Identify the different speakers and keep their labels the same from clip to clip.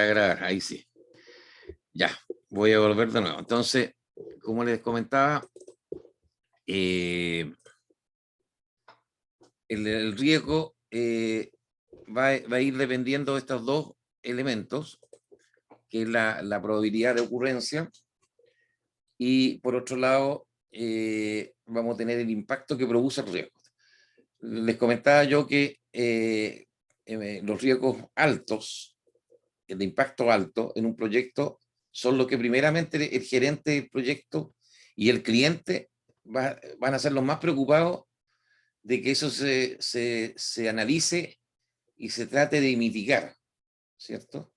Speaker 1: a grabar, ahí sí. Ya, voy a volver de nuevo. Entonces, como les comentaba, el riesgo va a ir dependiendo de estos dos elementos, que es la probabilidad de ocurrencia, y por otro lado, vamos a tener el impacto que produce el riesgo. Les comentaba yo que los riesgos altos, de impacto alto en un proyecto, son lo que primeramente el gerente del proyecto y el cliente van a ser los más preocupados de que eso se analice y se trate de mitigar, ¿cierto?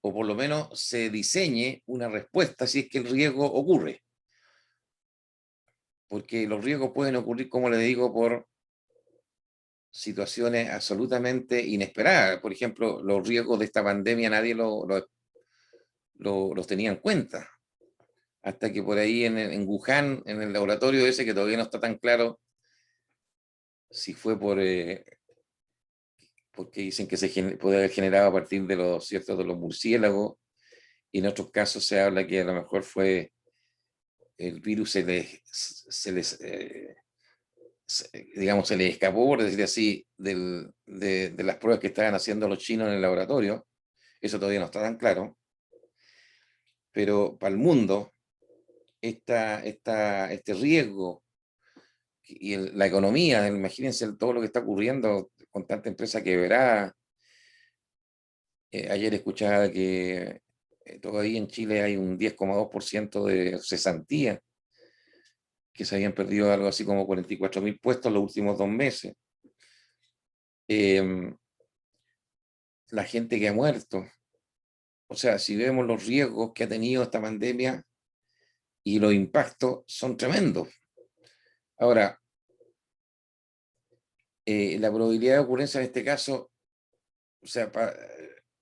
Speaker 1: O por lo menos se diseñe una respuesta si es que el riesgo ocurre. Porque los riesgos pueden ocurrir, como les digo, por situaciones absolutamente inesperadas. Por ejemplo, los riesgos de esta pandemia nadie los tenía en cuenta. Hasta que por ahí en Wuhan, en el laboratorio ese, que todavía no está tan claro si fue porque dicen que puede haber generado a partir de de los murciélagos, y en otros casos se habla que a lo mejor fue el virus digamos, se les escapó, por decir así, de las pruebas que estaban haciendo los chinos en el laboratorio. Eso todavía no está tan claro. Pero para el mundo, este riesgo y la economía, imagínense todo lo que está ocurriendo con tanta empresa quebrada. Ayer escuchaba que todavía en Chile hay un 10,2% de cesantía, que se habían perdido algo así como 44.000 puestos en los últimos 2 meses. La gente que ha muerto. O sea, si vemos los riesgos que ha tenido esta pandemia y los impactos, son tremendos. Ahora, la probabilidad de ocurrencia en este caso, o sea,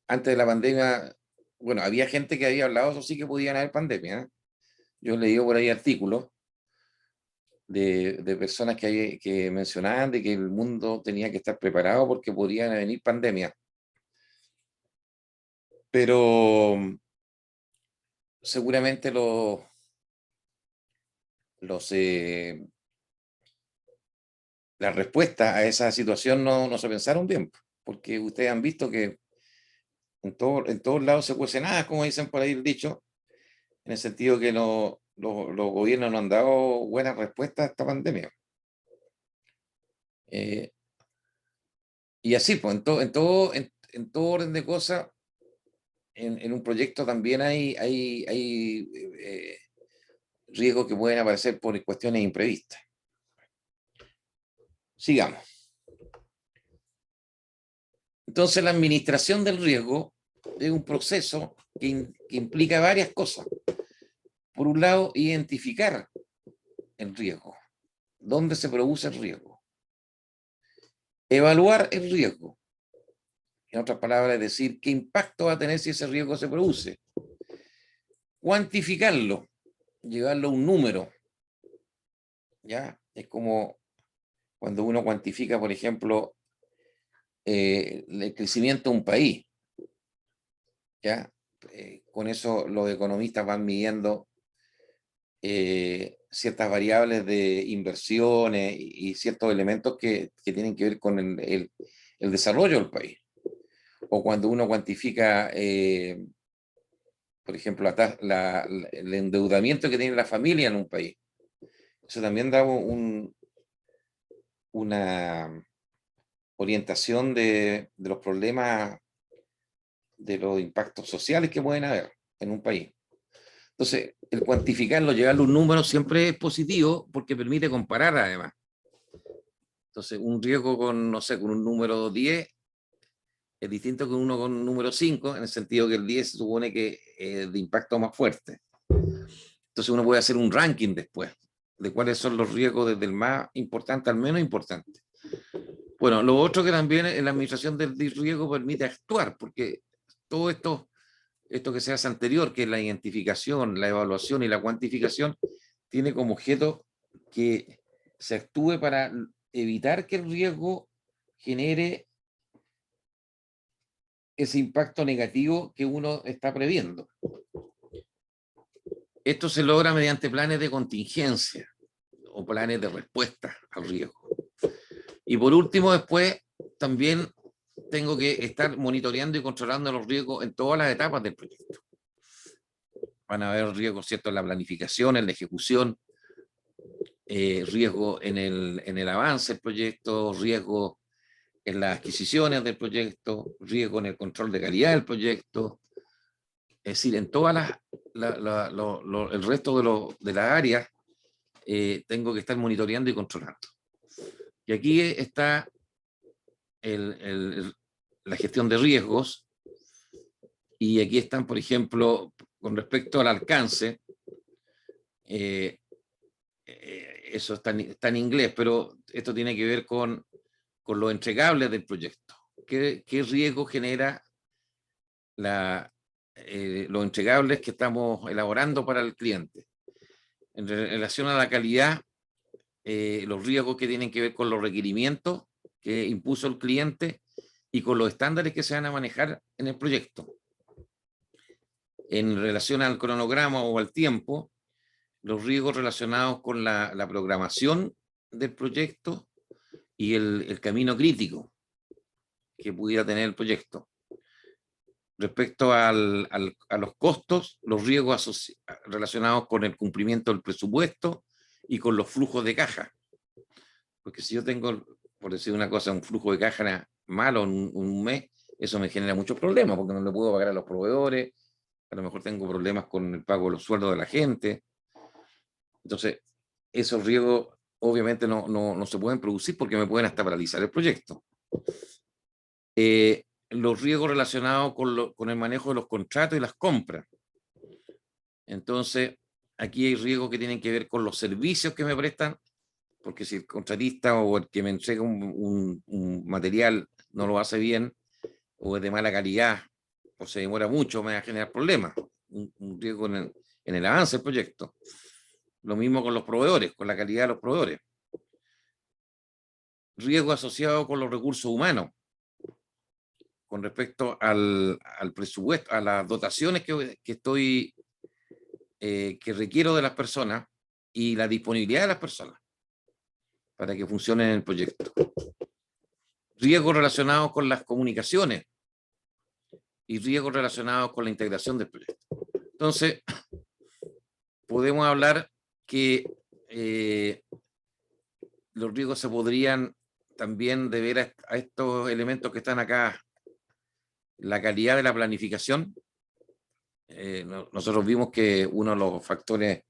Speaker 1: antes de la pandemia, bueno, había gente que había hablado, eso sí, que podían haber pandemia, ¿eh? Yo leí por ahí artículos de personas que mencionaban de que el mundo tenía que estar preparado porque podrían venir pandemias. Pero seguramente las respuestas a esa situación no se pensaron bien, porque ustedes han visto que en todos lados se cuece nada, como dicen por ahí el dicho, en el sentido que los gobiernos no han dado buenas respuestas a esta pandemia. Eh, y así, pues, en todo orden de cosas, en un proyecto también hay riesgos que pueden aparecer por cuestiones imprevistas. Sigamos. Entonces, la administración del riesgo es un proceso que implica varias cosas. Por un lado, identificar el riesgo, dónde se produce el riesgo. Evaluar el riesgo. En otras palabras, es decir, qué impacto va a tener si ese riesgo se produce. Cuantificarlo, llevarlo a un número. ¿Ya? Es como cuando uno cuantifica, por ejemplo, el crecimiento de un país. ¿Ya? Con eso los economistas van midiendo ciertas variables de inversiones y ciertos elementos que tienen que ver con el desarrollo del país. O cuando uno cuantifica, por ejemplo, el endeudamiento que tiene la familia en un país. Eso también da una orientación de los problemas, de los impactos sociales que pueden haber en un país. Entonces, el cuantificarlo, llevarlo a un número siempre es positivo porque permite comparar además. Entonces, un riesgo con, no sé, con un número 10 es distinto que uno con un número 5, en el sentido que el 10 se supone que es de impacto más fuerte. Entonces, uno puede hacer un ranking después de cuáles son los riesgos desde el más importante al menos importante. Bueno, lo otro que también en la administración del riesgo permite actuar, porque todo esto que se hace anterior, que es la identificación, la evaluación y la cuantificación, tiene como objeto que se actúe para evitar que el riesgo genere ese impacto negativo que uno está previendo. Esto se logra mediante planes de contingencia o planes de respuesta al riesgo. Y por último, después también tengo que estar monitoreando y controlando los riesgos en todas las etapas del proyecto. Van a haber riesgos, ¿cierto?, en la planificación, en la ejecución, riesgo en el avance del proyecto, riesgo en las adquisiciones del proyecto, riesgo en el control de calidad del proyecto. Es decir, en todas el resto de las áreas tengo que estar monitoreando y controlando. Y aquí está la gestión de riesgos, y aquí están, por ejemplo, con respecto al alcance, eso está en inglés, pero esto tiene que ver con los entregables del proyecto. ¿Qué riesgo genera los entregables que estamos elaborando para el cliente? En relación a la calidad, los riesgos que tienen que ver con los requerimientos que impuso el cliente y con los estándares que se van a manejar en el proyecto. En relación al cronograma o al tiempo, los riesgos relacionados con la programación del proyecto y el camino crítico que pudiera tener el proyecto. Respecto a los costos, los riesgos relacionados con el cumplimiento del presupuesto y con los flujos de caja. Porque si yo tengo, por decir una cosa, un flujo de caja malo en un mes, eso me genera muchos problemas, porque no le puedo pagar a los proveedores, a lo mejor tengo problemas con el pago de los sueldos de la gente. Entonces, esos riesgos obviamente no se pueden producir porque me pueden hasta paralizar el proyecto. Los riesgos relacionados con el manejo de los contratos y las compras. Entonces, aquí hay riesgos que tienen que ver con los servicios que me prestan, porque si el contratista o el que me entrega un material no lo hace bien, o es de mala calidad, o se demora mucho, me va a generar problemas, un riesgo en el avance del proyecto. Lo mismo con los proveedores, con la calidad de los proveedores. Riesgo asociado con los recursos humanos, con respecto al presupuesto, a las dotaciones que requiero de las personas y la disponibilidad de las personas para que funcionen en el proyecto. Riesgos relacionados con las comunicaciones y riesgos relacionados con la integración del proyecto. Entonces, podemos hablar que los riesgos se podrían también deber a estos elementos que están acá. La calidad de la planificación. Nosotros vimos que uno de los factores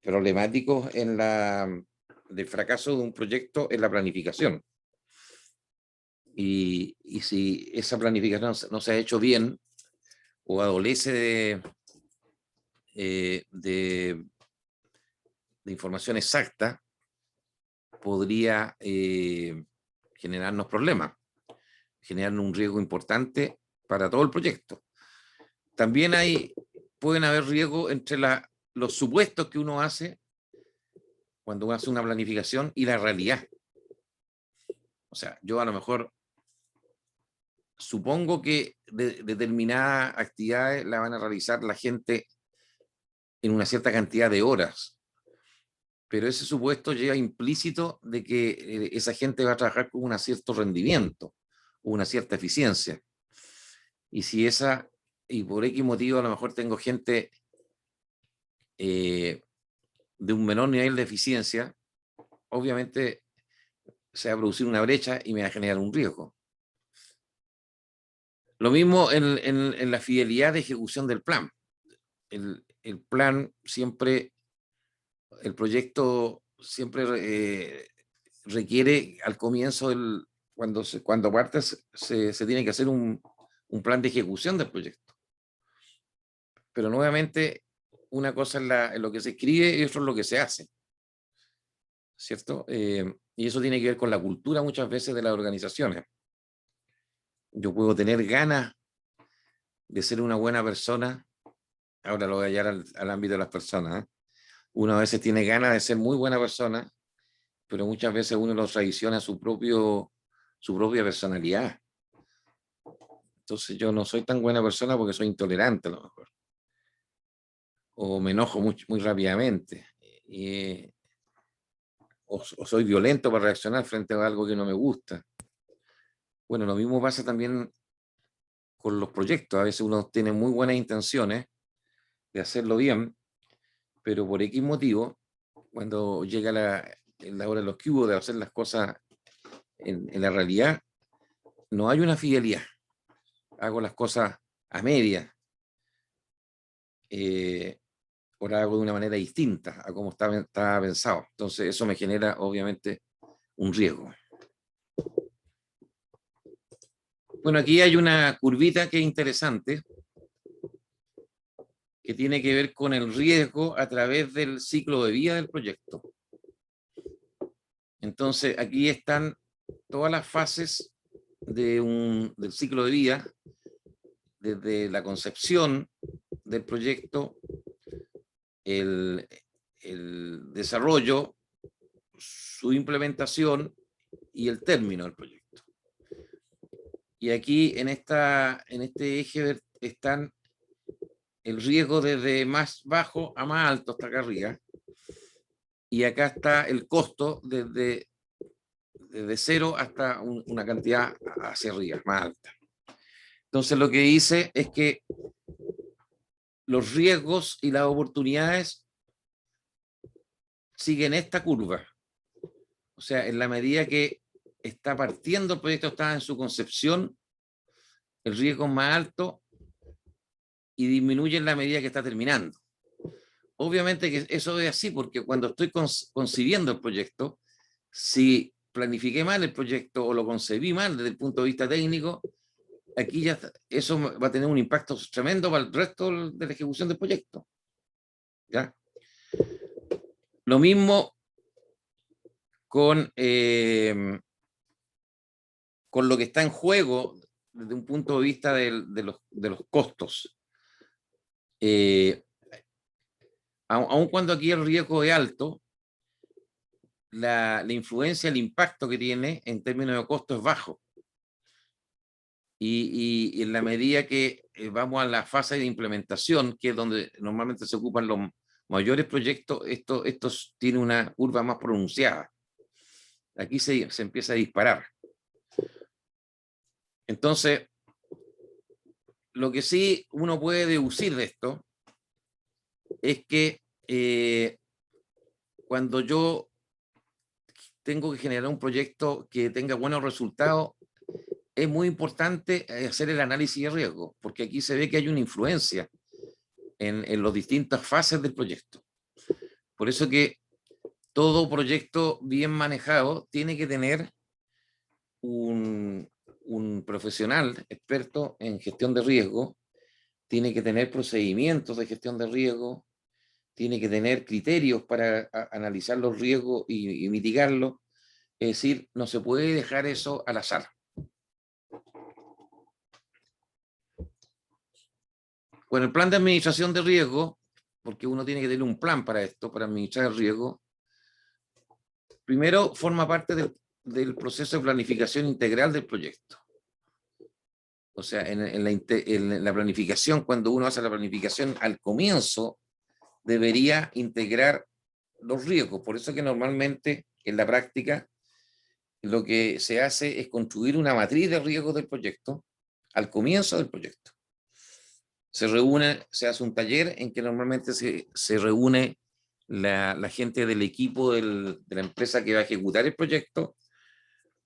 Speaker 1: problemáticos del fracaso de un proyecto es la planificación. Y si esa planificación no se ha hecho bien o adolece de información exacta, podría generarnos problemas, generar un riesgo importante para todo el proyecto. También pueden haber riesgos entre los supuestos que uno hace cuando uno hace una planificación y la realidad. O sea, yo a lo mejor supongo que determinadas actividades la van a realizar la gente en una cierta cantidad de horas, pero ese supuesto lleva implícito de que esa gente va a trabajar con un cierto rendimiento, una cierta eficiencia. Y por X motivo a lo mejor tengo gente de un menor nivel de eficiencia, obviamente se va a producir una brecha y me va a generar un riesgo. Lo mismo en la fidelidad de ejecución del plan. El plan siempre, el proyecto siempre requiere al comienzo, cuando partes, se tiene que hacer un plan de ejecución del proyecto. Pero nuevamente, una cosa es lo que se escribe y otra es lo que se hace, ¿cierto? Y eso tiene que ver con la cultura muchas veces de las organizaciones. Yo puedo tener ganas de ser una buena persona, ahora lo voy a llevar al ámbito de las personas. Uno a veces tiene ganas de ser muy buena persona, pero muchas veces uno lo traiciona su propia personalidad, Entonces yo no soy tan buena persona porque soy intolerante a lo mejor. O me enojo muy rápidamente. O soy violento para reaccionar frente a algo que no me gusta. Bueno, lo mismo pasa también con los proyectos. A veces uno tiene muy buenas intenciones de hacerlo bien, pero por X motivo, cuando llega la hora de los cubos de hacer las cosas en la realidad, no hay una fidelidad. Hago las cosas a medias. O la hago de una manera distinta a como estaba pensado. Entonces eso me genera obviamente un riesgo. Bueno, aquí hay una curvita que es interesante, que tiene que ver con el riesgo a través del ciclo de vida del proyecto. Entonces aquí están todas las fases del ciclo de vida, desde la concepción del proyecto, el desarrollo, su implementación y el término del proyecto. Y aquí en este eje están el riesgo desde más bajo a más alto hasta acá arriba. Y acá está el costo desde cero hasta una cantidad hacia arriba, más alta. Entonces lo que dice es que los riesgos y las oportunidades siguen esta curva. O sea, en la medida que está partiendo el proyecto, está en su concepción, el riesgo es más alto y disminuye en la medida que está terminando. Obviamente que eso es así, porque cuando estoy concibiendo el proyecto, si planifiqué mal el proyecto o lo concebí mal desde el punto de vista técnico, aquí ya eso va a tener un impacto tremendo para el resto de la ejecución del proyecto. ¿Ya? Lo mismo con lo que está en juego desde un punto de vista de los costos. Aun cuando aquí el riesgo es alto, la influencia, el impacto que tiene en términos de costo es bajo. Y en la medida que vamos a la fase de implementación, que es donde normalmente se ocupan los mayores proyectos, esto tiene una curva más pronunciada. Aquí se empieza a disparar. Entonces, lo que sí uno puede deducir de esto es que cuando yo tengo que generar un proyecto que tenga buenos resultados, es muy importante hacer el análisis de riesgo, porque aquí se ve que hay una influencia en las distintas fases del proyecto. Por eso que todo proyecto bien manejado tiene que tener un profesional experto en gestión de riesgo, tiene que tener procedimientos de gestión de riesgo, tiene que tener criterios para analizar los riesgos y mitigarlos. Es decir, no se puede dejar eso al azar. Bueno, el plan de administración de riesgo, porque uno tiene que tener un plan para esto, para administrar el riesgo, primero forma parte del proceso de planificación integral del proyecto. O sea, en la planificación, cuando uno hace la planificación al comienzo, debería integrar los riesgos. Por eso que normalmente en la práctica lo que se hace es construir una matriz de riesgos del proyecto al comienzo del proyecto. Se hace un taller en que normalmente se reúne la gente del equipo de la empresa que va a ejecutar el proyecto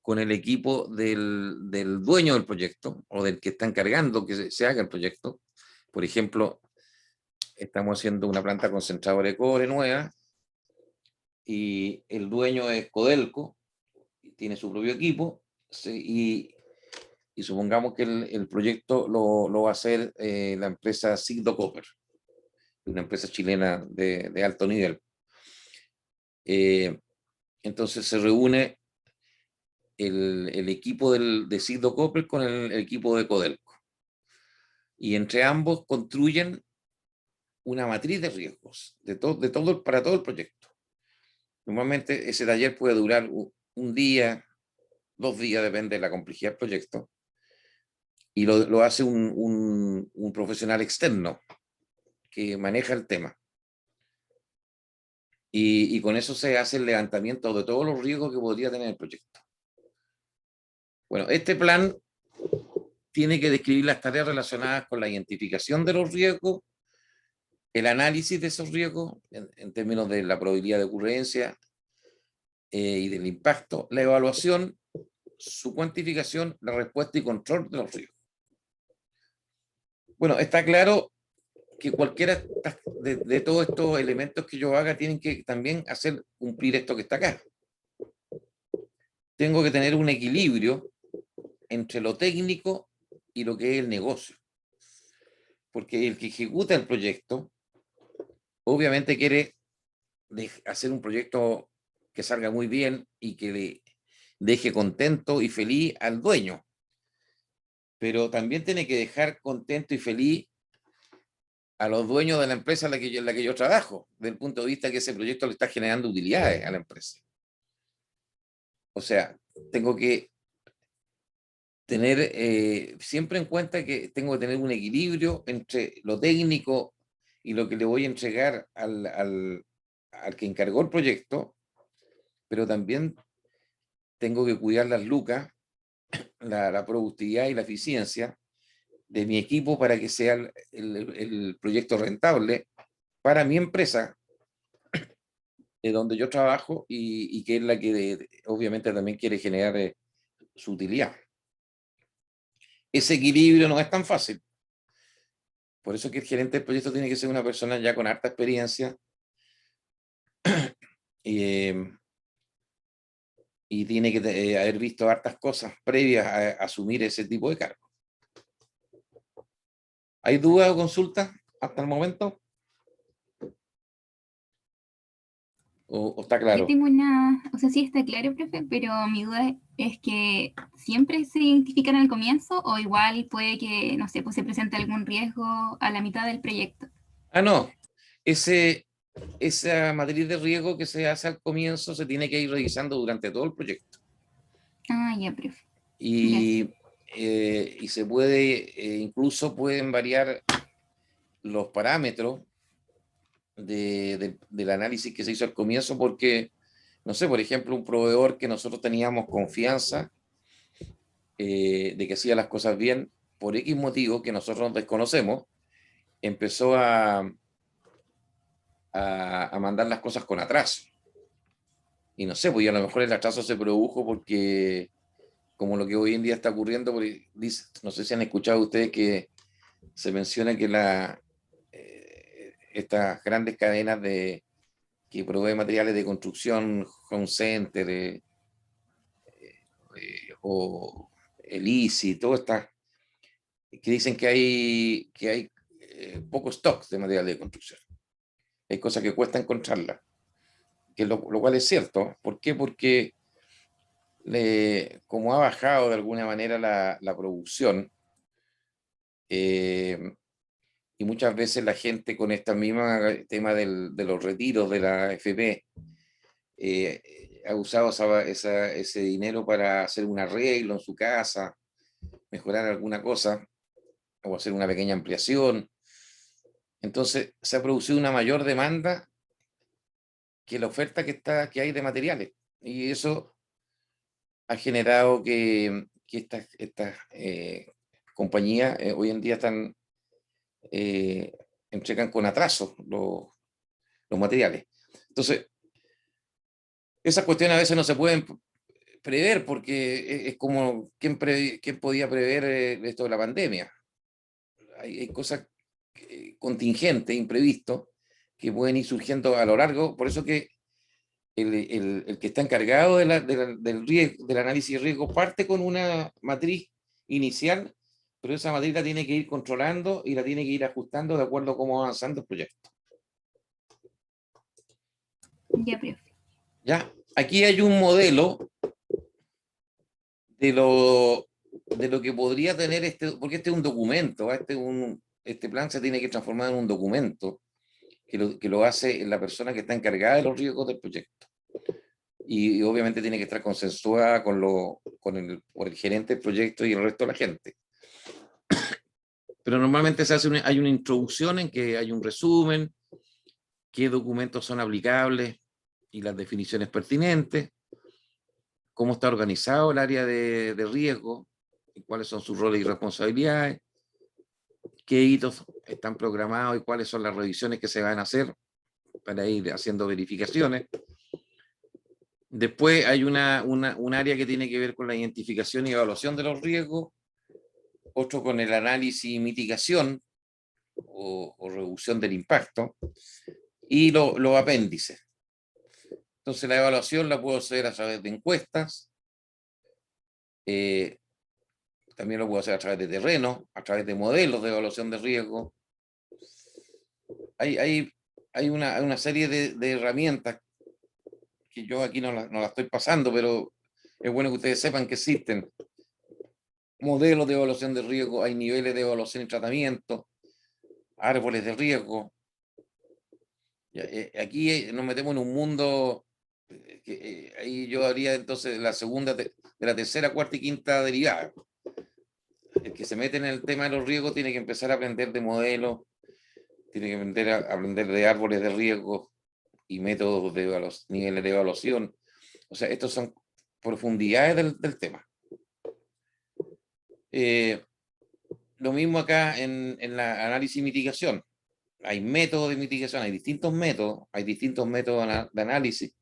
Speaker 1: con el equipo del dueño del proyecto o del que está encargando que se haga el proyecto. Por ejemplo, estamos haciendo una planta concentradora de cobre nueva y el dueño es Codelco, tiene su propio equipo y supongamos que el proyecto lo va a hacer la empresa Sigdo Copper, una empresa chilena de alto nivel. Entonces se reúne el equipo de Sigdo Copper con el equipo de Codelco. Y entre ambos construyen una matriz de riesgos para todo el proyecto. Normalmente ese taller puede durar un día, 2 días, depende de la complejidad del proyecto. y lo hace un profesional externo que maneja el tema. Y con eso se hace el levantamiento de todos los riesgos que podría tener el proyecto. Bueno, este plan tiene que describir las tareas relacionadas con la identificación de los riesgos, el análisis de esos riesgos en términos de la probabilidad de ocurrencia y del impacto, la evaluación, su cuantificación, la respuesta y control de los riesgos. Bueno, está claro que cualquiera de todos estos elementos que yo haga tienen que también hacer cumplir esto que está acá. Tengo que tener un equilibrio entre lo técnico y lo que es el negocio. Porque el que ejecuta el proyecto, obviamente quiere hacer un proyecto que salga muy bien y que le deje contento y feliz al dueño. Pero también tiene que dejar contento y feliz a los dueños de la empresa en la que yo trabajo, desde el punto de vista que ese proyecto le está generando utilidades a la empresa. O sea, tengo que tener siempre en cuenta que tengo que tener un equilibrio entre lo técnico y lo que le voy a entregar al que encargó el proyecto, pero también tengo que cuidar las lucas, la productividad y la eficiencia de mi equipo para que sea el proyecto rentable para mi empresa, donde yo trabajo y que es la que obviamente también quiere generar su utilidad. Ese equilibrio no es tan fácil. Por eso que el gerente del proyecto tiene que ser una persona ya con harta experiencia y tiene que haber visto hartas cosas previas a asumir ese tipo de cargo. ¿Hay dudas o consultas hasta el momento? ¿O está
Speaker 2: Yo
Speaker 1: claro?
Speaker 2: tengo una, o sea, sí está claro, profe, pero mi duda es que siempre se identifican al comienzo o igual puede que, no sé, pues se presente algún riesgo a la mitad del proyecto.
Speaker 1: Ah, no. Esa matriz de riesgo que se hace al comienzo se tiene que ir revisando durante todo el proyecto.
Speaker 2: Ah, ya, profe. Gracias.
Speaker 1: Y, y se puede, incluso pueden variar los parámetros del análisis que se hizo al comienzo porque, no sé, por ejemplo, un proveedor que nosotros teníamos confianza de que hacía las cosas bien, por X motivo que nosotros desconocemos, empezó a mandar las cosas con atraso. Y no sé, pues a lo mejor el atraso se produjo porque, como lo que hoy en día está ocurriendo, no sé si han escuchado ustedes que se menciona que estas grandes cadenas que proveen materiales de construcción, Home Center o el ICI, todo está, que dicen que hay poco stock de materiales de construcción. Hay cosas que cuesta encontrarlas, que lo cual es cierto. ¿Por qué? Porque como ha bajado de alguna manera la producción, eh, y muchas veces la gente con este mismo tema de los retiros de la AFP ha usado ese dinero para hacer un arreglo en su casa, mejorar alguna cosa o hacer una pequeña ampliación. Entonces se ha producido una mayor demanda que la oferta que hay de materiales. Y eso ha generado que estas compañías hoy en día eh, entregan con atraso los materiales. Entonces, esas cuestiones a veces no se pueden prever porque es como quién podía prever esto de la pandemia. Hay cosas contingentes, imprevistos, que pueden ir surgiendo a lo largo. Por eso que el que está encargado del análisis de riesgo parte con una matriz inicial, pero esa matriz la tiene que ir controlando y la tiene que ir ajustando de acuerdo a cómo va avanzando el proyecto.
Speaker 2: Ya, profe.
Speaker 1: ¿Ya? Aquí hay un modelo de lo que podría tener porque este es un documento, este plan se tiene que transformar en un documento que lo hace la persona que está encargada de los riesgos del proyecto. Y obviamente tiene que estar consensuada por el gerente del proyecto y el resto de la gente. Pero normalmente hay una introducción en que hay un resumen, qué documentos son aplicables y las definiciones pertinentes, cómo está organizado el área de riesgo, y cuáles son sus roles y responsabilidades, qué hitos están programados y cuáles son las revisiones que se van a hacer para ir haciendo verificaciones. Después hay un área que tiene que ver con la identificación y evaluación de los riesgos, otro con el análisis y mitigación o reducción del impacto, y los apéndices. Entonces la evaluación la puedo hacer a través de encuestas, también lo puedo hacer a través de terreno, a través de modelos de evaluación de riesgo. Hay una serie de herramientas que yo aquí no la estoy pasando, pero es bueno que ustedes sepan que existen modelos de evaluación de riesgo, hay niveles de evaluación y tratamiento, árboles de riesgo. Aquí nos metemos en un mundo que ahí yo haría entonces la segunda, de la tercera, cuarta y quinta derivada. El que se mete en el tema de los riesgos tiene que empezar a aprender de modelos, tiene que aprender de árboles de riesgo y métodos de niveles de evaluación. O sea, estos son profundidades del tema. Lo mismo acá en la análisis y mitigación. Hay métodos de mitigación, hay distintos métodos de análisis,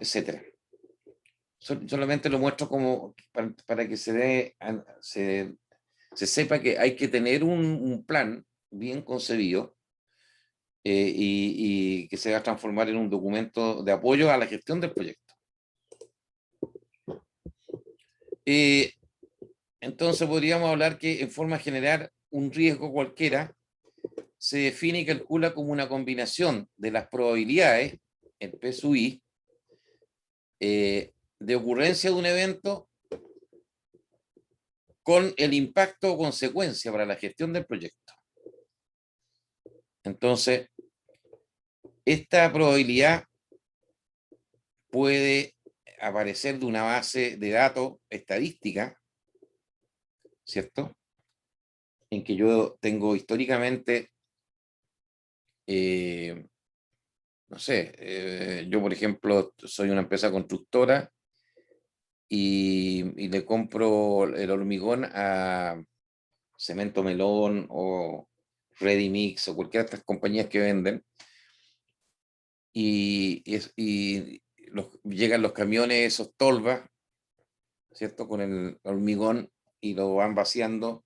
Speaker 1: etcétera. Solamente lo muestro como para que se sepa que hay que tener un plan bien concebido y que se va a transformar en un documento de apoyo a la gestión del proyecto. Entonces podríamos hablar que en forma general un riesgo cualquiera se define y calcula como una combinación de las probabilidades, el P sub I, de ocurrencia de un evento con el impacto o consecuencia para la gestión del proyecto. Entonces, esta probabilidad puede aparecer de una base de datos estadística, ¿cierto? En que yo tengo históricamente, no sé, yo por ejemplo soy una empresa constructora y le compro el hormigón a Cemento Melón o Ready Mix o cualquiera de estas compañías que venden, y llegan los camiones, esos tolvas, ¿cierto? Con el hormigón y lo van vaciando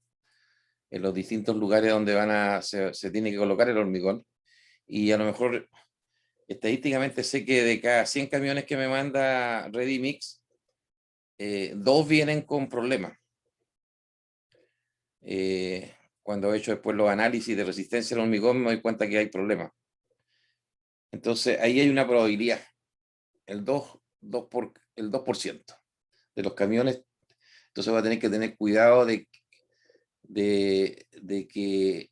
Speaker 1: en los distintos lugares donde se tiene que colocar el hormigón. Y a lo mejor estadísticamente sé que de cada 100 camiones que me manda Ready Mix, 2 vienen con problemas. Cuando he hecho después los análisis de resistencia al hormigón, me doy cuenta que hay problemas. Entonces ahí hay una probabilidad, el 2% de los camiones. Entonces va a tener que tener cuidado de que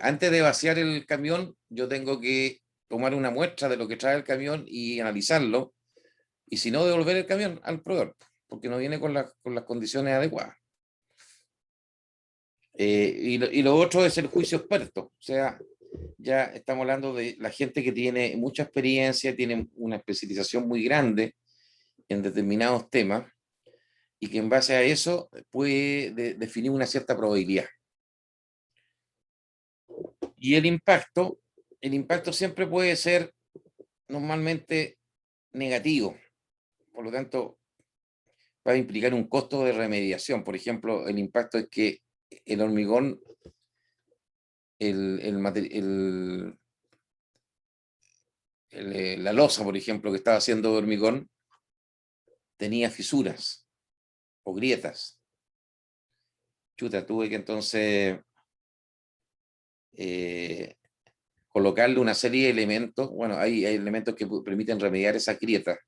Speaker 1: antes de vaciar el camión, yo tengo que tomar una muestra de lo que trae el camión y analizarlo, y si no, devolver el camión al proveedor, porque no viene con las condiciones adecuadas. Y lo otro es el juicio experto, o sea, ya estamos hablando de la gente que tiene mucha experiencia, tiene una especialización muy grande en determinados temas, y que en base a eso puede definir una cierta probabilidad. Y el impacto siempre puede ser normalmente negativo, por lo tanto va a implicar un costo de remediación. Por ejemplo, el impacto es que el hormigón, la losa, por ejemplo, que estaba haciendo de hormigón, tenía fisuras o grietas. Chuta, tuve que entonces colocarle una serie de elementos. Bueno, hay elementos que permiten remediar esas grietas,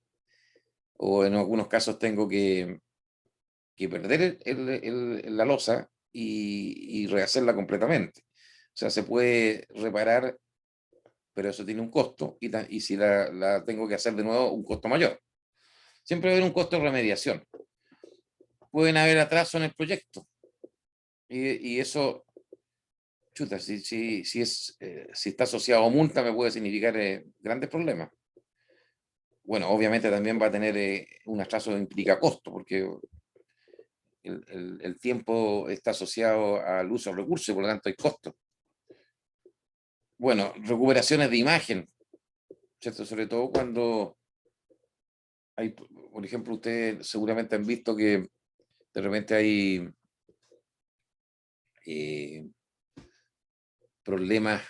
Speaker 1: o en algunos casos tengo que perder la losa y rehacerla completamente. O sea, se puede reparar, pero eso tiene un costo, y si la tengo que hacer de nuevo, un costo mayor. Siempre va a haber un costo de remediación. Pueden haber atrasos en el proyecto, y eso chuta, si está asociado a multa me puede significar grandes problemas. Bueno, obviamente también va a tener un atraso que implica costo, porque el tiempo está asociado al uso de recursos y por lo tanto hay costos. Bueno, recuperaciones de imagen, ¿cierto? Sobre todo cuando hay, por ejemplo, ustedes seguramente han visto que de repente hay eh, problemas.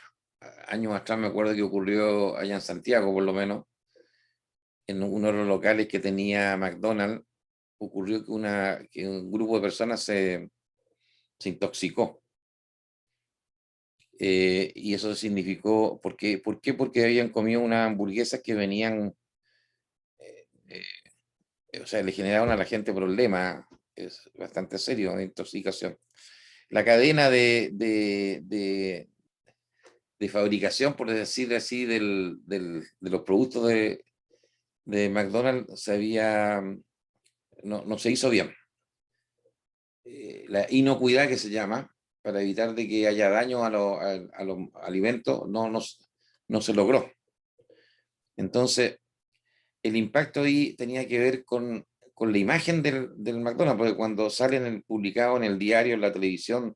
Speaker 1: Años atrás me acuerdo que ocurrió allá en Santiago, por lo menos, en uno de los locales que tenía McDonald's, ocurrió que un grupo de personas se intoxicó. Y eso significó, ¿por qué? Porque habían comido unas hamburguesas que venían, o sea, le generaron a la gente problemas, es bastante serio, de intoxicación. La cadena de fabricación, por decir así, de los productos de McDonald's no se hizo bien. La inocuidad que se llama, para evitar de que haya daño a los alimentos, no se logró. Entonces, el impacto ahí tenía que ver con la imagen del McDonald's, porque cuando salen publicado en el diario, en la televisión,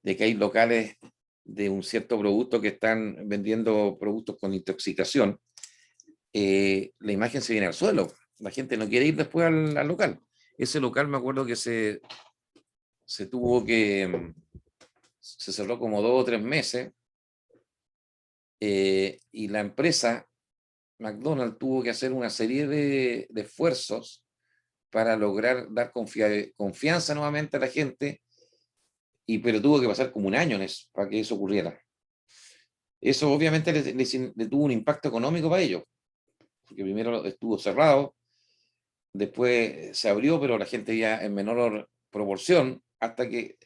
Speaker 1: de que hay locales de un cierto producto que están vendiendo productos con intoxicación, la imagen se viene al suelo. La gente no quiere ir después al local. Ese local me acuerdo que se tuvo que, se cerró como 2 o 3 meses, y la empresa McDonald's tuvo que hacer una serie de esfuerzos para lograr dar confianza nuevamente a la gente, pero tuvo que pasar como un año en eso, para que eso ocurriera. Eso obviamente le tuvo un impacto económico para ellos, porque primero estuvo cerrado, después se abrió, pero la gente ya en menor proporción, hasta que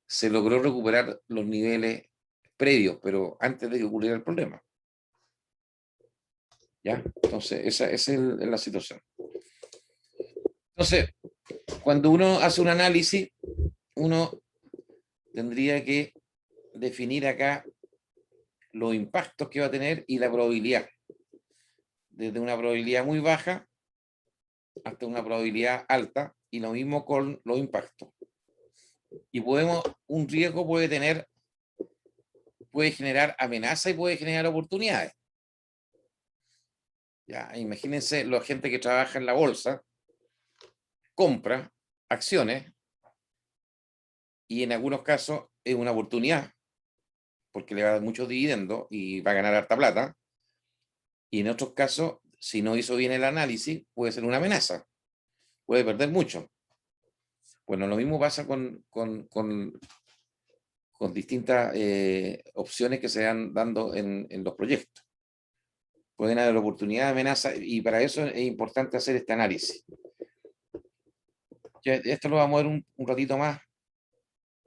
Speaker 1: se logró recuperar los niveles previos, pero antes de que ocurriera el problema. ¿Ya? Entonces, esa es la situación. Entonces, cuando uno hace un análisis, uno tendría que definir acá los impactos que va a tener y la probabilidad. Desde una probabilidad muy baja hasta una probabilidad alta, y lo mismo con los impactos. Y un riesgo puede generar amenaza y puede generar oportunidades. Ya, imagínense la gente que trabaja en la bolsa, compra acciones y en algunos casos es una oportunidad porque le va a dar muchos dividendos y va a ganar harta plata, y en otros casos, si no hizo bien el análisis, puede ser una amenaza, puede perder mucho. Bueno, lo mismo pasa con distintas opciones que se van dando en los proyectos. Pueden haber oportunidades, amenazas, y para eso es importante hacer este análisis. Esto lo vamos a ver un ratito más,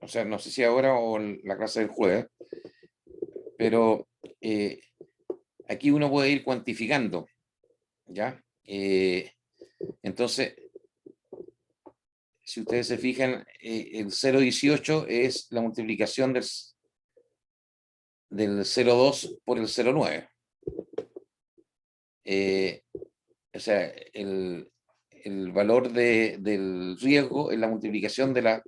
Speaker 1: o sea, no sé si ahora o en la clase del jueves, pero aquí uno puede ir cuantificando, ¿ya? Entonces, si ustedes se fijan, el 0,18 es la multiplicación del 0,2 por el 0,9. O sea, el valor del riesgo es la multiplicación de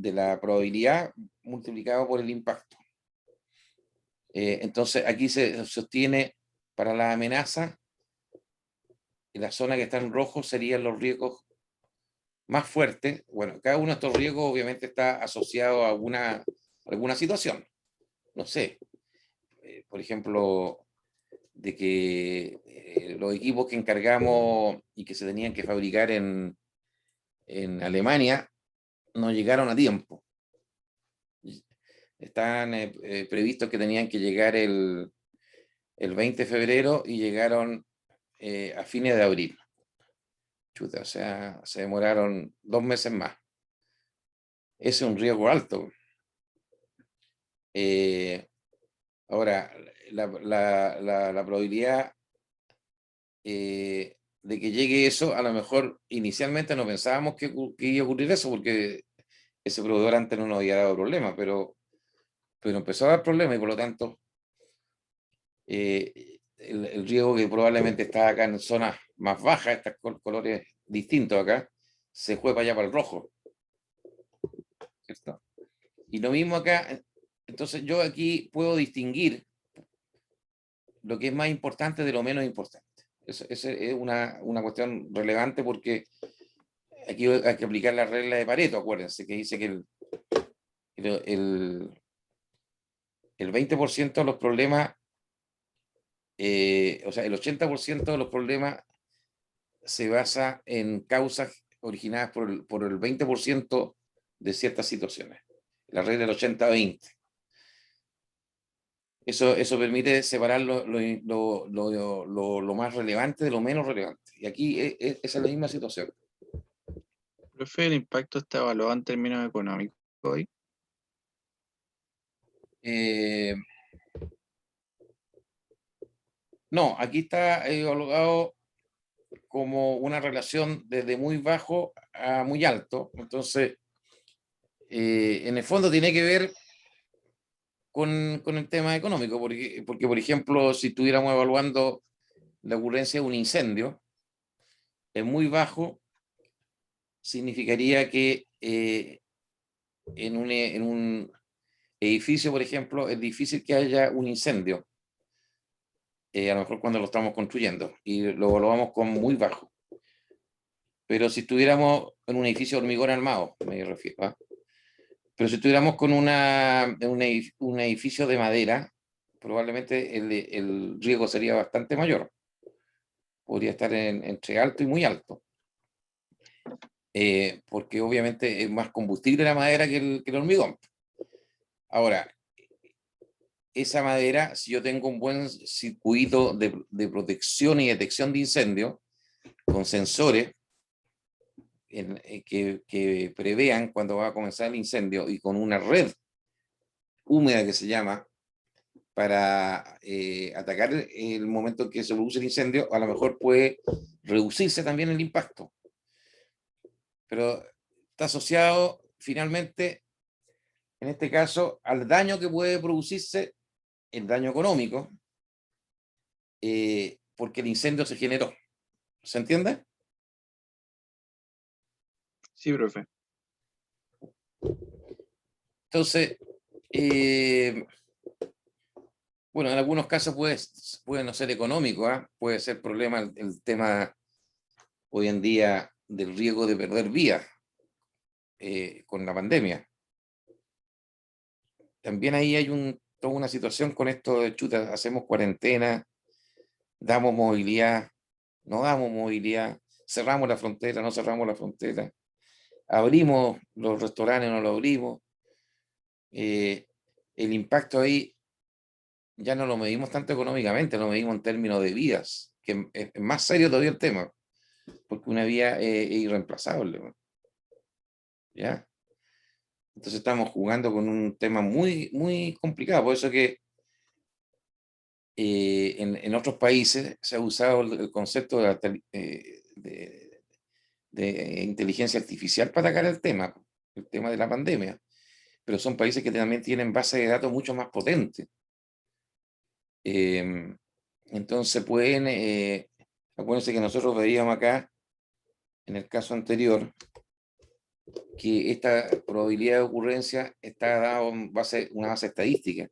Speaker 1: la probabilidad multiplicado por el impacto. Entonces, aquí se sostiene para la amenaza, en la zona que está en rojo serían los riesgos más fuertes. Bueno, cada uno de estos riesgos obviamente está asociado a alguna situación. No sé, por ejemplo, de que los equipos que encargamos y que se tenían que fabricar en Alemania no llegaron a tiempo. Estaban previstos que tenían que llegar el 20 de febrero y llegaron a fines de abril. Chuta, o sea, se demoraron 2 meses más. Ese es un riesgo alto. Ahora, la probabilidad de que llegue eso, a lo mejor inicialmente no pensábamos que iba a ocurrir eso, porque ese proveedor antes no nos había dado problema, pero pero empezó a dar problemas y por lo tanto el riego que probablemente está acá en zonas más bajas, estos colores distintos acá, se fue para allá para el rojo, ¿cierto? Y lo mismo acá, entonces yo aquí puedo distinguir lo que es más importante de lo menos importante. Eso es una cuestión relevante porque aquí hay que aplicar la regla de Pareto, acuérdense, que dice que el 20% de los problemas, o sea, el 80% de los problemas se basa en causas originadas por el 20% de ciertas situaciones. La regla del 80-20. Eso permite separar lo más relevante de lo menos relevante. Y aquí esa es la misma situación.
Speaker 3: Profe, ¿el impacto está evaluado en términos económicos hoy?
Speaker 1: No, aquí está evaluado como una relación desde muy bajo a muy alto. Entonces, en el fondo tiene que ver con el tema económico, porque, por ejemplo, si estuviéramos evaluando la ocurrencia de un incendio, es muy bajo, significaría que en un edificio, por ejemplo, es difícil que haya un incendio, a lo mejor cuando lo estamos construyendo, y lo evaluamos como muy bajo. Pero si estuviéramos en un edificio de hormigón armado, me refiero, ¿ah? Pero si estuviéramos con un edificio de madera, probablemente el riesgo sería bastante mayor. Podría estar entre alto y muy alto. Porque obviamente es más combustible la madera que el hormigón. Ahora, esa madera, si yo tengo un buen circuito de protección y detección de incendio, con sensores que prevean cuando va a comenzar el incendio y con una red húmeda que se llama, para atacar el momento en que se produce el incendio, a lo mejor puede reducirse también el impacto. Pero está asociado finalmente, en este caso, al daño que puede producirse, el daño económico, porque el incendio se generó. ¿Se entiende?
Speaker 3: Sí, profe.
Speaker 1: Entonces, bueno, en algunos casos puede no ser económico, ¿eh? Puede ser problema el tema hoy en día del riesgo de perder vías con la pandemia. También ahí hay toda una situación con esto de chuta, hacemos cuarentena, damos movilidad, no damos movilidad, cerramos la frontera, no cerramos la frontera, abrimos los restaurantes, no los abrimos. El impacto ahí ya no lo medimos tanto económicamente, lo medimos en términos de vidas, que es más serio todavía el tema, porque una vía es irreemplazable, ¿ya? Entonces estamos jugando con un tema muy, muy complicado, por eso que en otros países se ha usado el concepto de inteligencia artificial para atacar el tema de la pandemia, pero son países que también tienen bases de datos mucho más potentes. Entonces acuérdense que nosotros veíamos acá, en el caso anterior, que esta probabilidad de ocurrencia está dada en una base estadística.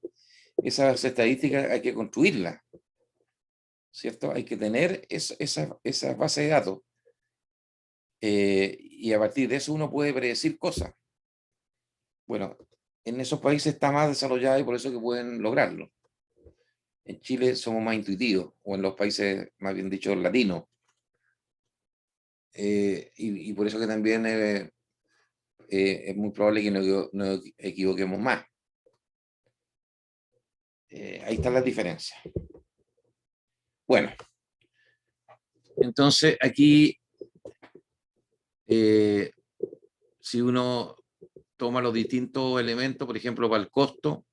Speaker 1: Esa base estadística hay que construirla, ¿cierto? Hay que tener esa base de datos. Y a partir de eso uno puede predecir cosas. Bueno, en esos países está más desarrollado y por eso que pueden lograrlo. En Chile somos más intuitivos, o en los países, más bien dicho, latinos. Y por eso que también es muy probable que nos equivoquemos más. Ahí están las diferencias. Bueno, entonces aquí, si uno toma los distintos elementos, por ejemplo, para el costo,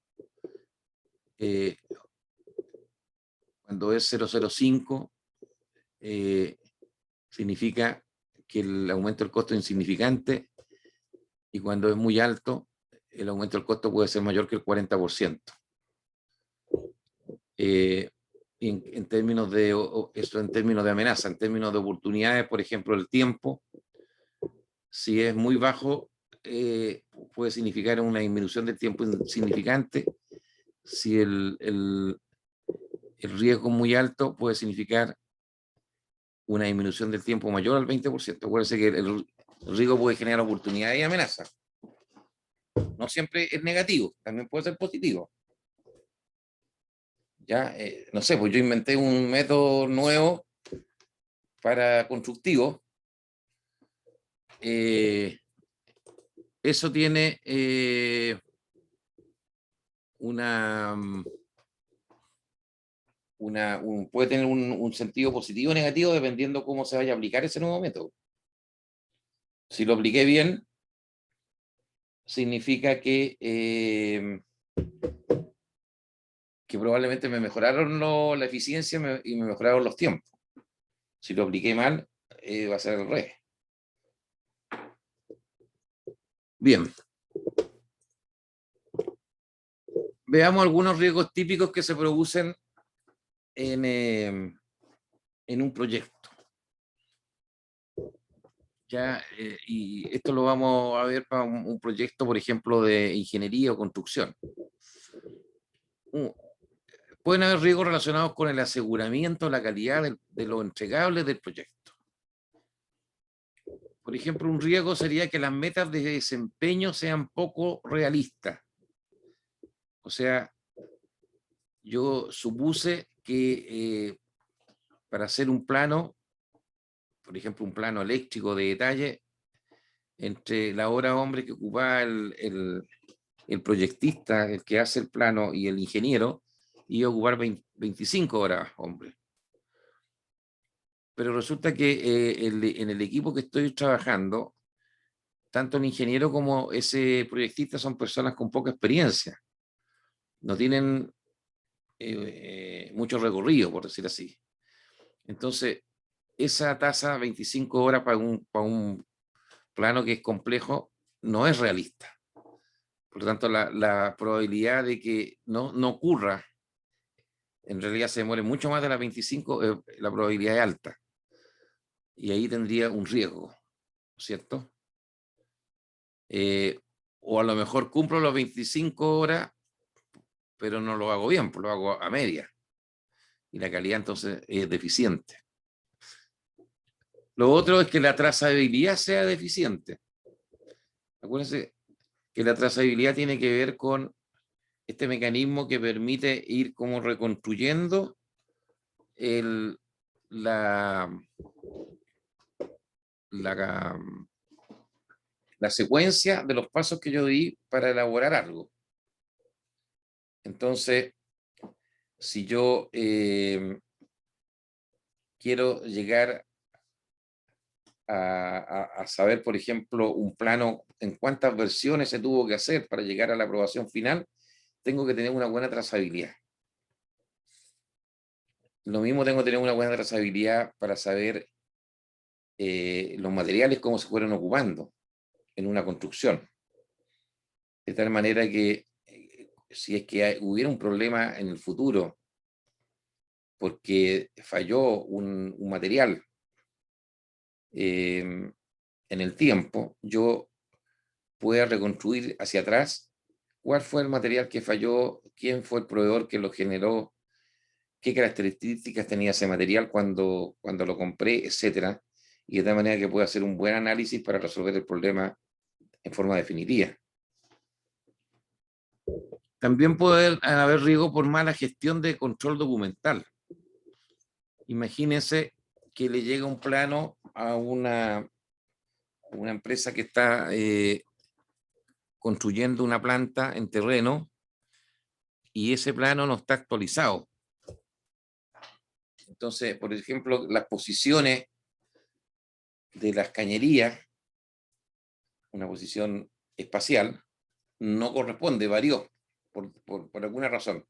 Speaker 1: cuando es 0,05, significa que el aumento del costo es insignificante, y cuando es muy alto, el aumento del costo puede ser mayor que el 40%. En términos de eso, en términos de amenaza, en términos de oportunidades, por ejemplo, el tiempo, si es muy bajo, puede significar una disminución del tiempo insignificante. Si el riesgo muy alto, puede significar una disminución del tiempo mayor al 20%. Acuérdense que el riesgo puede generar oportunidades y amenazas. No siempre es negativo, también puede ser positivo. Ya, no sé, pues yo inventé un método nuevo para constructivo. Eso tiene puede tener un sentido positivo o negativo dependiendo cómo se vaya a aplicar ese nuevo método. Si lo apliqué bien, significa que probablemente me mejoraron la eficiencia y me mejoraron los tiempos. Si lo apliqué mal, va a ser al revés. Bien. Veamos algunos riesgos típicos que se producen en un proyecto. Ya, y esto lo vamos a ver para un proyecto, por ejemplo, de ingeniería o construcción. Pueden haber riesgos relacionados con el aseguramiento, la calidad de los entregables del proyecto. Por ejemplo, un riesgo sería que las metas de desempeño sean poco realistas. O sea, yo supuse que para hacer un plano, por ejemplo, un plano eléctrico de detalle, entre la hora hombre que ocupaba el proyectista, el que hace el plano, y el ingeniero, iba a ocupar 25 horas hombre. Pero resulta que en el equipo que estoy trabajando, tanto el ingeniero como ese proyectista son personas con poca experiencia. No tienen mucho recorrido, por decir así. Entonces, esa tasa, 25 horas para un plano que es complejo, no es realista. Por lo tanto, la probabilidad de que no ocurra, en realidad se demore mucho más de las 25, la probabilidad es alta. Y ahí tendría un riesgo, ¿cierto? O a lo mejor cumplo las 25 horas, pero no lo hago bien, pues lo hago a media. Y la calidad entonces es deficiente. Lo otro es que la trazabilidad sea deficiente. Acuérdense que la trazabilidad tiene que ver con este mecanismo que permite ir como reconstruyendo la secuencia de los pasos que yo di para elaborar algo. Entonces, si yo quiero llegar a saber, por ejemplo, un plano, en cuántas versiones se tuvo que hacer para llegar a la aprobación final, tengo que tener una buena trazabilidad. Lo mismo tengo que tener una buena trazabilidad para saber los materiales, cómo se fueron ocupando en una construcción. De tal manera que si es que hubiera un problema en el futuro porque falló un material en el tiempo, yo pueda reconstruir hacia atrás cuál fue el material que falló, quién fue el proveedor que lo generó, qué características tenía ese material cuando lo compré, etcétera, y de tal manera que pueda hacer un buen análisis para resolver el problema en forma definitiva. También puede haber riesgo por mala gestión de control documental. Imagínense que le llega un plano a una empresa que está construyendo una planta en terreno y ese plano no está actualizado. Entonces, por ejemplo, las posiciones de las cañerías, una posición espacial, no corresponde, varió por alguna razón.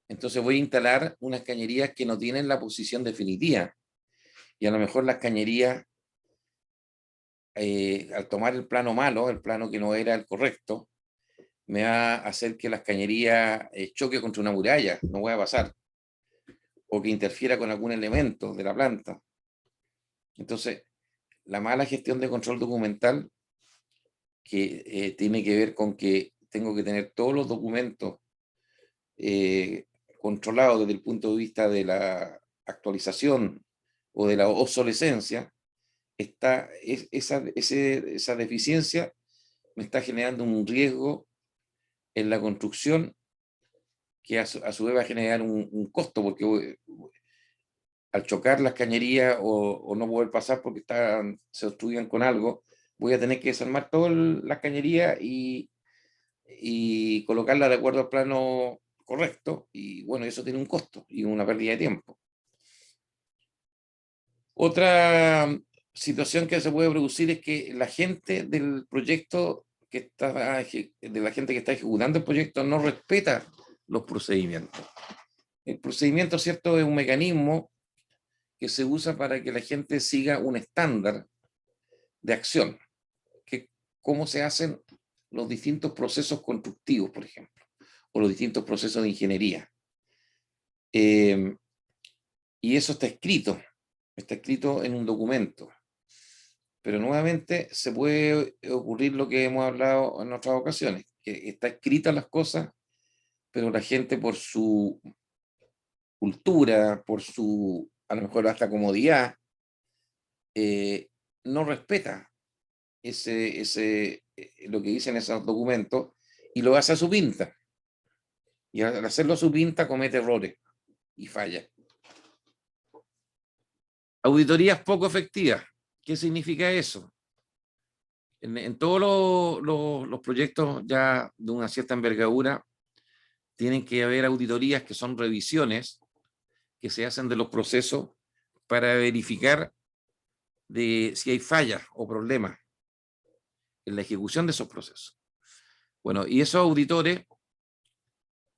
Speaker 1: Entonces voy a instalar unas cañerías que no tienen la posición definitiva. Y a lo mejor las cañerías, al tomar el plano malo, el plano que no era el correcto, me va a hacer que las cañerías choque contra una muralla, no voy a pasar, o que interfiera con algún elemento de la planta. Entonces, la mala gestión de control documental, que tiene que ver con que tengo que tener todos los documentos controlados desde el punto de vista de la actualización o de la obsolescencia, esa deficiencia me está generando un riesgo en la construcción que a su vez va a generar un costo, porque al chocar las cañerías o no poder pasar porque se obstruyan con algo, voy a tener que desarmar todas las cañerías y colocarlas de acuerdo al plano correcto, y bueno, eso tiene un costo y una pérdida de tiempo. Otra situación que se puede producir es que la gente del proyecto de la gente que está ejecutando el proyecto no respeta los procedimientos. El procedimiento, ¿cierto?, es un mecanismo que se usa para que la gente siga un estándar de acción, que cómo se hacen los distintos procesos constructivos, por ejemplo, o los distintos procesos de ingeniería. Y eso está escrito en un documento. Pero nuevamente se puede ocurrir lo que hemos hablado en otras ocasiones, que está escritas las cosas, pero la gente por su cultura, por su, a lo mejor hasta comodidad, no respeta lo que dicen esos documentos y lo hace a su pinta. Y al hacerlo a su pinta comete errores y falla. Auditorías poco efectivas. ¿Qué significa eso? En todos los proyectos ya de una cierta envergadura tienen que haber auditorías que son revisiones que se hacen de los procesos para verificar de si hay fallas o problemas en la ejecución de esos procesos. Bueno, y esos auditores,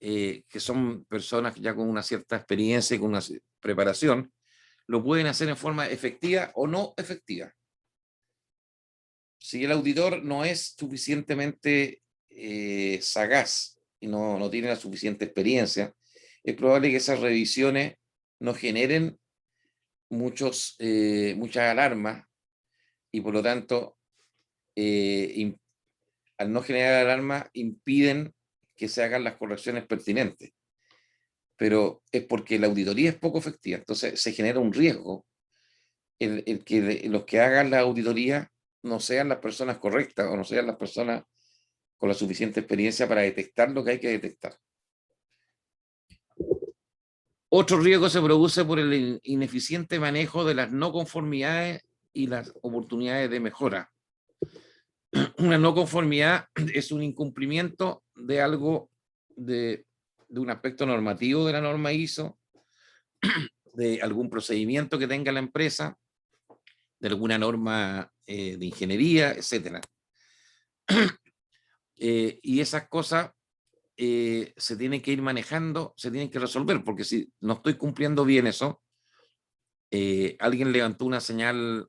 Speaker 1: que son personas ya con una cierta experiencia y con una preparación, lo pueden hacer en forma efectiva o no efectiva. Si el auditor no es suficientemente sagaz y no tiene la suficiente experiencia, es probable que esas revisiones no generen muchas alarmas y por lo tanto, al no generar alarma, impiden que se hagan las correcciones pertinentes. Pero es porque la auditoría es poco efectiva, entonces se genera un riesgo el que los que hagan la auditoría no sean las personas correctas o no sean las personas con la suficiente experiencia para detectar lo que hay que detectar. Otro riesgo se produce por el ineficiente manejo de las no conformidades y las oportunidades de mejora. Una no conformidad es un incumplimiento de algo, de un aspecto normativo de la norma ISO, de algún procedimiento que tenga la empresa, de alguna norma de ingeniería, etc. Y esas cosas se tienen que ir manejando, se tienen que resolver, porque si no estoy cumpliendo bien eso, alguien levantó una señal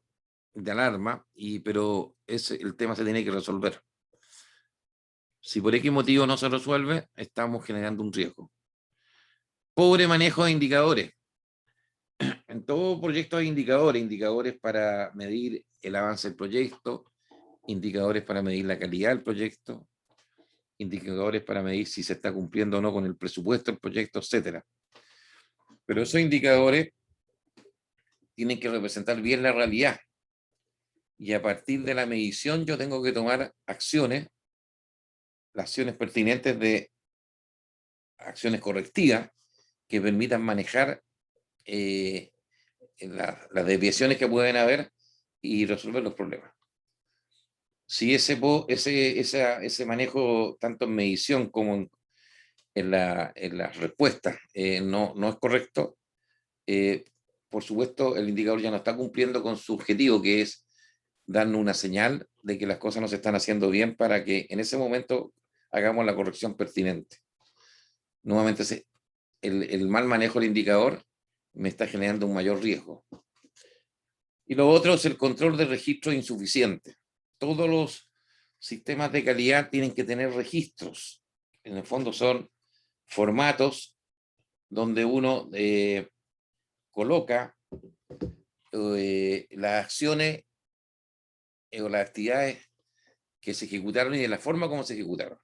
Speaker 1: de alarma, pero el tema se tiene que resolver. Si por X motivo no se resuelve, estamos generando un riesgo. Pobre manejo de indicadores. En todo proyecto hay indicadores para medir el avance del proyecto, indicadores para medir la calidad del proyecto, indicadores para medir si se está cumpliendo o no con el presupuesto del proyecto, etc. Pero esos indicadores tienen que representar bien la realidad. Y a partir de la medición yo tengo que tomar acciones, las acciones pertinentes de acciones correctivas que permitan manejar las desviaciones que pueden haber y resolver los problemas. Si ese manejo, tanto en medición como en las respuestas, no es correcto, por supuesto, el indicador ya no está cumpliendo con su objetivo, que es darnos una señal de que las cosas no se están haciendo bien para que en ese momento hagamos la corrección pertinente. Nuevamente, el mal manejo del indicador me está generando un mayor riesgo. Y lo otro es el control de registros insuficientes. Todos los sistemas de calidad tienen que tener registros. En el fondo son formatos donde uno coloca las acciones o las actividades que se ejecutaron y de la forma como se ejecutaron.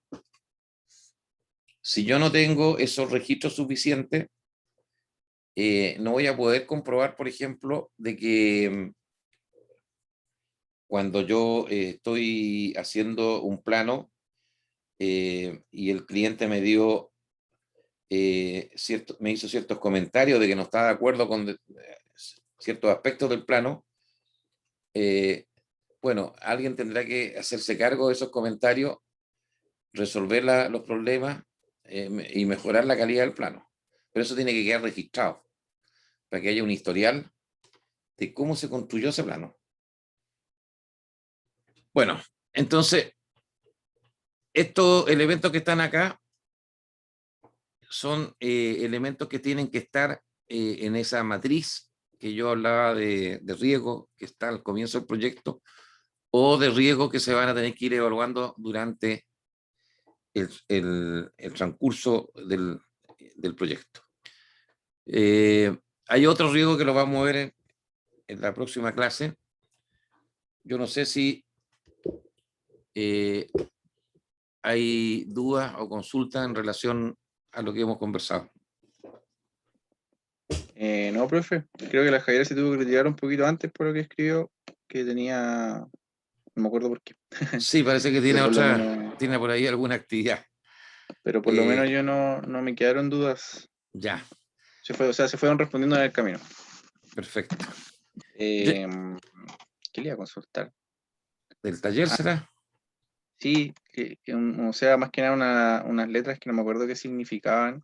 Speaker 1: Si yo no tengo esos registros suficientes, no voy a poder comprobar, por ejemplo, de que cuando yo estoy haciendo un plano y el cliente me dio me hizo ciertos comentarios de que no estaba de acuerdo con ciertos aspectos del plano, bueno, alguien tendrá que hacerse cargo de esos comentarios, resolver los problemas y mejorar la calidad del plano. Pero eso tiene que quedar registrado para que haya un historial de cómo se construyó ese plano. Bueno, entonces, estos elementos que están acá son elementos que tienen que estar en esa matriz que yo hablaba de riesgo que está al comienzo del proyecto, o de riesgo que se van a tener que ir evaluando durante el transcurso del proyecto. Hay otro riesgo que lo vamos a ver en la próxima clase. Yo no sé si hay dudas o consultas en relación a lo que hemos conversado.
Speaker 3: No, profe, creo que la Javiera se tuvo que retirar un poquito antes por lo que escribió, que tenía, no me acuerdo por qué,
Speaker 1: Sí, parece que tiene
Speaker 3: pero por lo
Speaker 1: otra,
Speaker 3: menos,
Speaker 1: tiene por ahí alguna actividad.
Speaker 3: pero por lo menos yo no me quedaron dudas.
Speaker 1: Ya,
Speaker 3: O sea, se fueron respondiendo en el camino.
Speaker 1: perfecto.
Speaker 3: ¿Qué le iba a consultar?
Speaker 1: ¿Del taller será?
Speaker 3: Sí, o sea, más que nada unas letras que no me acuerdo qué significaban.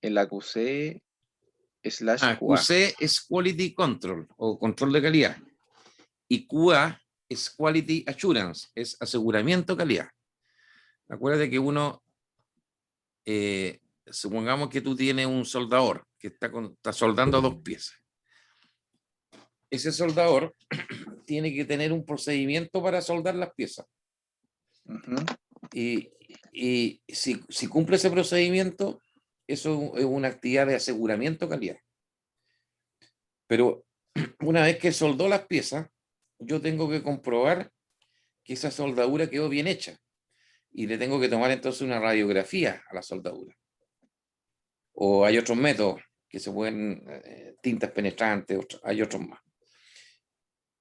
Speaker 3: El AQC / QA.
Speaker 1: QC es Quality Control o control de calidad. Y QA es Quality Assurance, es aseguramiento de calidad. Acuérdate que uno, supongamos que tú tienes un soldador que está soldando dos piezas. Ese soldador tiene que tener un procedimiento para soldar las piezas.
Speaker 3: Ujú.
Speaker 1: Y si cumple ese procedimiento, eso es una actividad de aseguramiento de calidad. Pero una vez que soldó las piezas, yo tengo que comprobar que esa soldadura quedó bien hecha. Y le tengo que tomar entonces una radiografía a la soldadura. O hay otros métodos que se pueden, tintas penetrantes, hay otros más.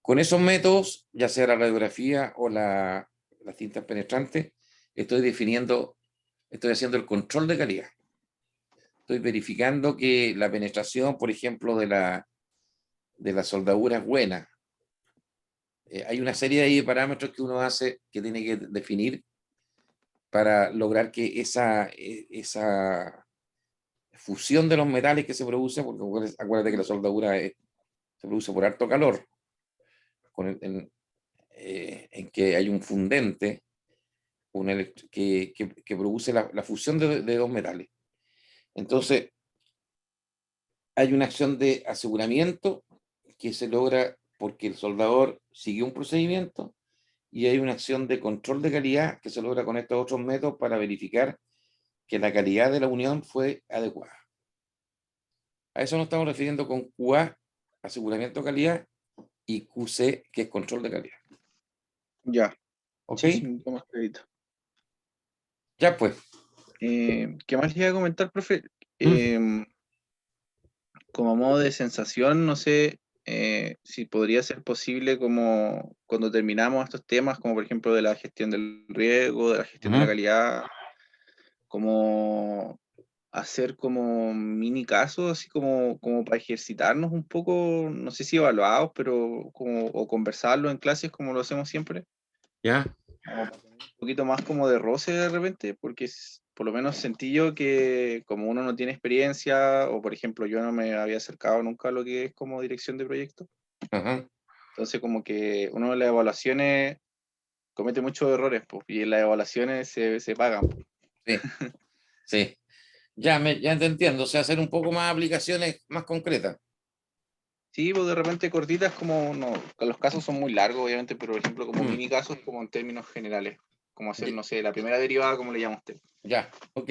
Speaker 1: Con esos métodos, ya sea la radiografía o las tintas penetrantes, estoy haciendo el control de calidad. Estoy verificando que la penetración, por ejemplo, de la soldadura es buena. Hay una serie de parámetros que uno hace que tiene que definir para lograr que esa fusión de los metales que se produce, porque acuérdate que la soldadura se produce por alto calor, en que hay un fundente que produce la fusión de dos metales. Entonces, hay una acción de aseguramiento que se logra porque el soldador siguió un procedimiento, y hay una acción de control de calidad que se logra con estos otros métodos para verificar que la calidad de la unión fue adecuada. A eso nos estamos refiriendo con QA, aseguramiento de calidad, y QC, que es control de calidad.
Speaker 3: Ya.
Speaker 1: ¿Ok?
Speaker 3: Sí, tomo crédito.
Speaker 1: Ya pues.
Speaker 3: ¿Qué más le iba a comentar, profe? Como modo de sensación, no sé si podría ser posible como cuando terminamos estos temas, como por ejemplo de la gestión del riesgo, de la gestión de la calidad, como hacer como mini casos, así como para ejercitarnos un poco, no sé si evaluados, pero o conversarlo en clases como lo hacemos siempre.
Speaker 1: Ya.
Speaker 3: Como para tener un poquito más como de roce de repente, porque por lo menos sentí yo que como uno no tiene experiencia, o por ejemplo yo no me había acercado nunca a lo que es como dirección de proyecto,
Speaker 1: Ajá.
Speaker 3: entonces como que uno de las evaluaciones comete muchos errores, pues, y en las evaluaciones se pagan, pues.
Speaker 1: Sí, sí. Ya te entiendo. O sea, hacer un poco más aplicaciones más concretas.
Speaker 3: Sí, pues de repente cortitas como, no, los casos son muy largos, obviamente, pero por ejemplo como mini casos como en términos generales, como hacer, no sé, la primera derivada, como le llama usted.
Speaker 1: Ya, ok.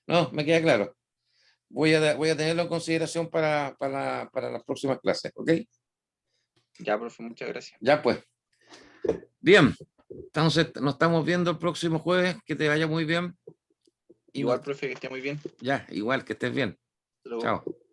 Speaker 1: No, me queda claro. Voy a tenerlo en consideración para las próximas clases, ¿ok?
Speaker 3: Ya, profe, muchas gracias.
Speaker 1: Ya pues. Bien, entonces nos estamos viendo el próximo jueves, que te vaya muy bien. Y
Speaker 3: Igual, profe, que esté muy bien.
Speaker 1: ya, igual, que estés bien.
Speaker 3: Hasta luego.
Speaker 1: Chao.